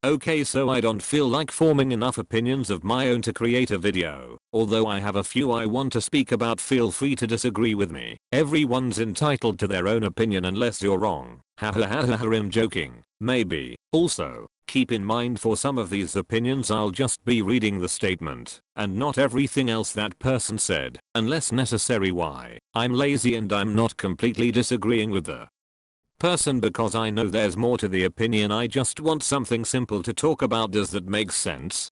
Okay, so I don't feel like forming enough opinions of my own to create a video. Although I have a few I want to speak about, feel free to disagree with me. Everyone's entitled to their own opinion unless you're wrong. Ha ha ha ha ha, I'm joking. Maybe. Also, keep in mind for some of these opinions I'll just be reading the statement and not everything else that person said, unless necessary. Why? I'm lazy and I'm not completely disagreeing with the person because I know there's more to the opinion. I just want something simple to talk about. Does that make sense?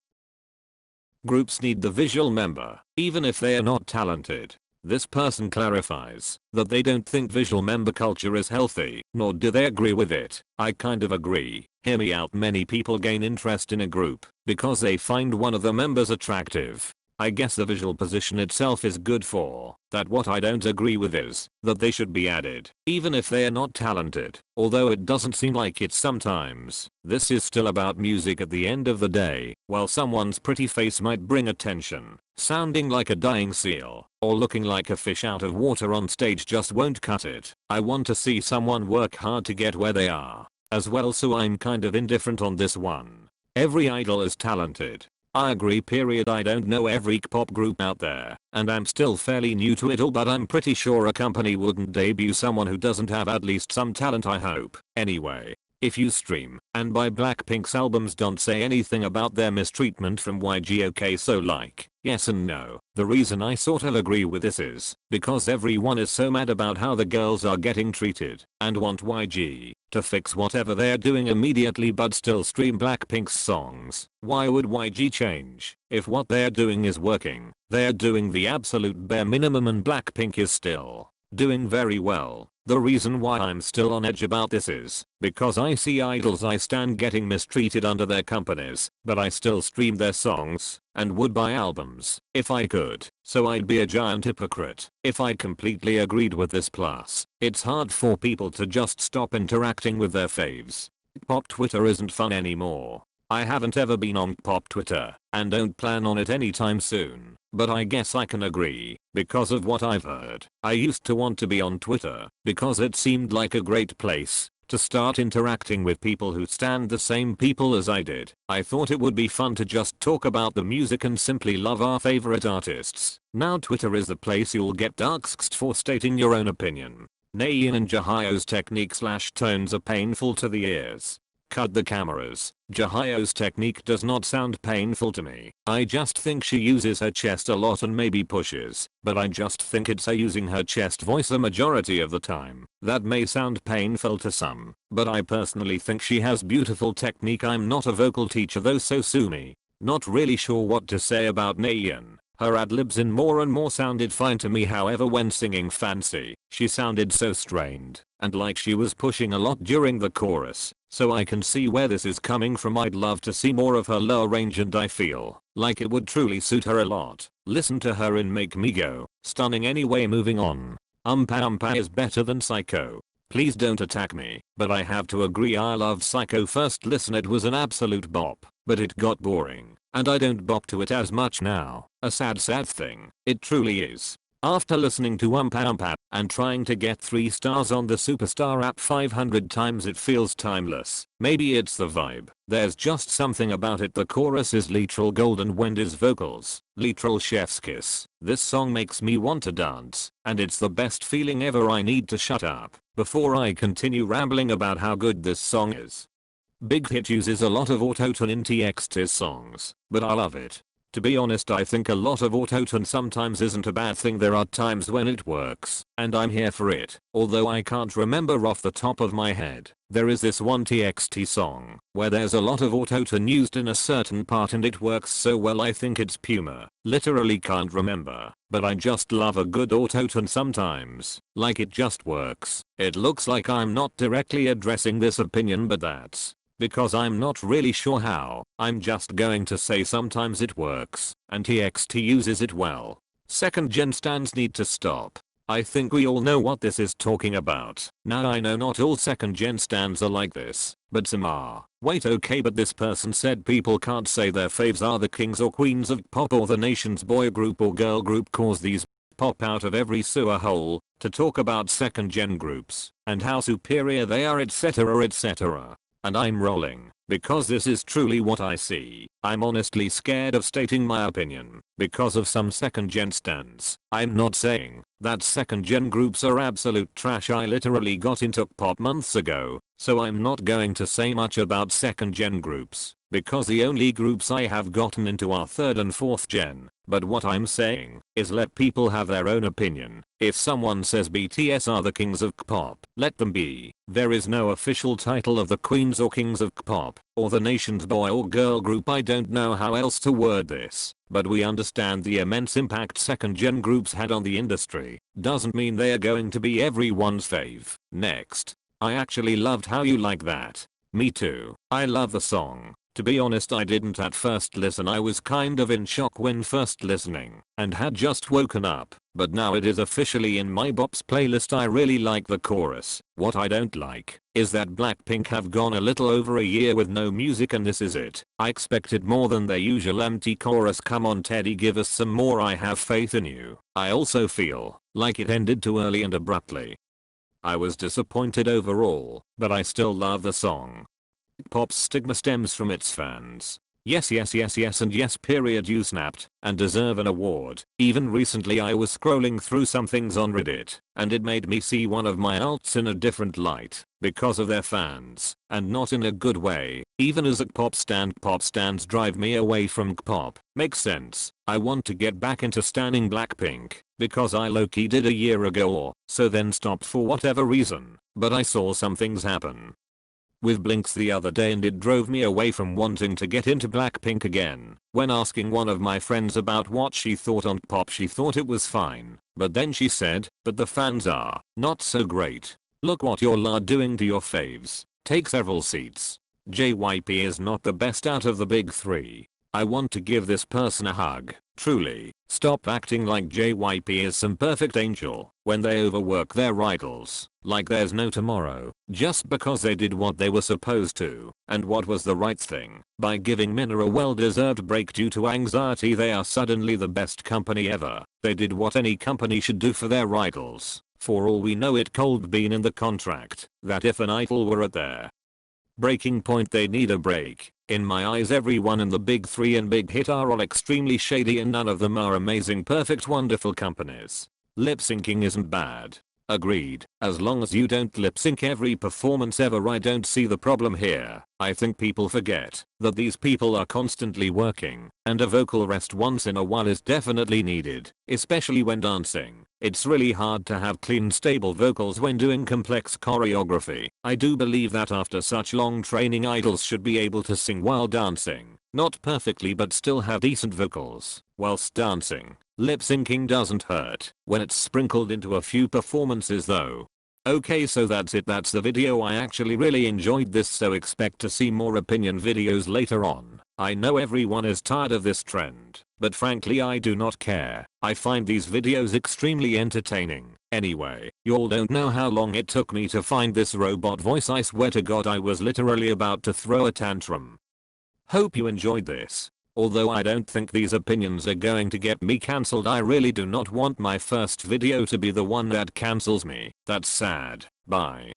Groups need the visual member, even if they are not talented. This person clarifies that they don't think visual member culture is healthy, nor do they agree with it. I kind of agree. Hear me out. Many people gain interest in a group because they find one of the members attractive. I guess the visual position itself is good for that. What I don't agree with is that they should be added, even if they are not talented, although it doesn't seem like it sometimes. This is still about music at the end of the day. While someone's pretty face might bring attention, sounding like a dying seal or looking like a fish out of water on stage just won't cut it. I want to see someone work hard to get where they are as well, so I'm kind of indifferent on this one. Every idol is talented. I agree, period. I don't know every kpop group out there, and I'm still fairly new to it all, but I'm pretty sure a company wouldn't debut someone who doesn't have at least some talent, I hope. Anyway, if you stream and buy Blackpink's albums, don't say anything about their mistreatment from YG. Okay, so like, yes and no. The reason I sort of agree with this is because everyone is so mad about how the girls are getting treated and want YG to fix whatever they're doing immediately, but still stream Blackpink's songs. Why would YG change if what they're doing is working? They're doing the absolute bare minimum and Blackpink is still doing very well. The reason why I'm still on edge about this is because I see idols I stan getting mistreated under their companies, but I still stream their songs and would buy albums if I could. So I'd be a giant hypocrite if I completely agreed with this. Plus, it's hard for people to just stop interacting with their faves. Pop Twitter isn't fun anymore. I haven't ever been on Pop Twitter and don't plan on it anytime soon, but I guess I can agree because of what I've heard. I used to want to be on Twitter because it seemed like a great place to start interacting with people who stand the same people as I did. I thought it would be fun to just talk about the music and simply love our favorite artists. Now Twitter is the place you'll get doxxed for stating your own opinion. Nayeon and Jaehyun's technique/tones are painful to the ears. Cut the cameras. Jaehyun's technique does not sound painful to me. I just think she uses her chest a lot and maybe pushes, but I just think it's her using her chest voice a majority of the time. That may sound painful to some, but I personally think she has beautiful technique. I'm not a vocal teacher though, so sue me. Not really sure what to say about Nayeon. Her ad-libs in More and More sounded fine to me, however when singing Fancy, she sounded so strained and like she was pushing a lot during the chorus, so I can see where this is coming from. I'd love to see more of her lower range and I feel like it would truly suit her a lot. Listen to her in Make Me Go. Stunning. Anyway, moving on. Umpa is better than Psycho. Please don't attack me, but I have to agree I loved Psycho first listen. It was an absolute bop, but it got boring, and I don't bop to it as much now. A sad thing. It truly is. After listening to Umpa and trying to get 3 stars on the Superstar app 500 times, it feels timeless. Maybe it's the vibe. There's just something about it. The chorus is literal gold and Wendy's vocals, literal chef's kiss. This song makes me want to dance, and it's the best feeling ever. I need to shut up before I continue rambling about how good this song is. Big Hit uses a lot of autotune in TXT's songs, but I love it. To be honest, I think a lot of autotune sometimes isn't a bad thing. There are times when it works, and I'm here for it. Although I can't remember off the top of my head. There is this one TXT song where there's a lot of autotune used in a certain part and it works so well. I think it's Puma. Literally can't remember, but I just love a good autotune sometimes. Like it just works. It looks like I'm not directly addressing this opinion, but that's because I'm not really sure how. I'm just going to say sometimes it works, and TXT uses it well. Second gen stans need to stop. I think we all know what this is talking about. Now I know not all second gen stans are like this, but some are. Wait, okay, but this person said people can't say their faves are the kings or queens of pop or the nation's boy group or girl group cause these pop out of every sewer hole to talk about second gen groups and how superior they are, etc etc. and I'm rolling, because this is truly what I see. I'm honestly scared of stating my opinion, because of some second gen stans. I'm not saying that second gen groups are absolute trash. I literally got into pop months ago, so I'm not going to say much about second gen groups, because the only groups I have gotten into are third and fourth gen. But what I'm saying is let people have their own opinion. If someone says BTS are the kings of K-pop, let them be. There is no official title of the queens or kings of K-pop, or the nation's boy or girl group. I don't know how else to word this, but we understand the immense impact second gen groups had on the industry. Doesn't mean they are going to be everyone's fave. Next. I actually loved how you like that. Me too. I love the song. To be honest, I didn't at first listen. I was kind of in shock when first listening and had just woken up, but now it is officially in my bops playlist. I really like the chorus. What I don't like is that Blackpink have gone a little over a year with no music, and this is it. I expected more than their usual empty chorus. Come on Teddy, give us some more. I have faith in you. I also feel like it ended too early and abruptly. I was disappointed overall, but I still love the song. Pop's stigma stems from its fans. Yes, yes, yes, yes, and yes, period. You snapped and deserve an award. Even recently I was scrolling through some things on Reddit, and it made me see one of my alts in a different light because of their fans, and not in a good way. Even as a pop stands drive me away from K-pop. Makes sense. I want to get back into standing Blackpink because I low-key did a year ago or so, then stopped for whatever reason, but I saw some things happen with Blinks the other day and it drove me away from wanting to get into Blackpink again. When asking one of my friends about what she thought on Pop, she thought it was fine, but then she said, but the fans are not so great. Look what you're doing to your faves. Take several seats. JYP is not the best out of the big three. I want to give this person a hug. Truly, stop acting like JYP is some perfect angel when they overwork their idols like there's no tomorrow, just because they did what they were supposed to and what was the right thing. By giving Minna a well-deserved break due to anxiety, they are suddenly the best company ever. They did what any company should do for their idols. For all we know, it could be in the contract that if an idol were at their breaking point, they need a break. In my eyes, everyone in the big three and Big Hit are all extremely shady, and none of them are amazing, perfect, wonderful companies. Lip syncing isn't bad. Agreed. As long as you don't lip sync every performance ever, I don't see the problem here. I think people forget that these people are constantly working, and a vocal rest once in a while is definitely needed, especially when dancing. It's really hard to have clean, stable vocals when doing complex choreography. I do believe that after such long training, idols should be able to sing while dancing. Not perfectly, but still have decent vocals whilst dancing. Lip syncing doesn't hurt when it's sprinkled into a few performances though. Okay, so that's it. That's the video. I actually really enjoyed this, so expect to see more opinion videos later on. I know everyone is tired of this trend, but frankly I do not care. I find these videos extremely entertaining. Anyway, y'all don't know how long it took me to find this robot voice. I swear to God, I was literally about to throw a tantrum. Hope you enjoyed this. Although I don't think these opinions are going to get me cancelled, I really do not want my first video to be the one that cancels me. That's sad. Bye.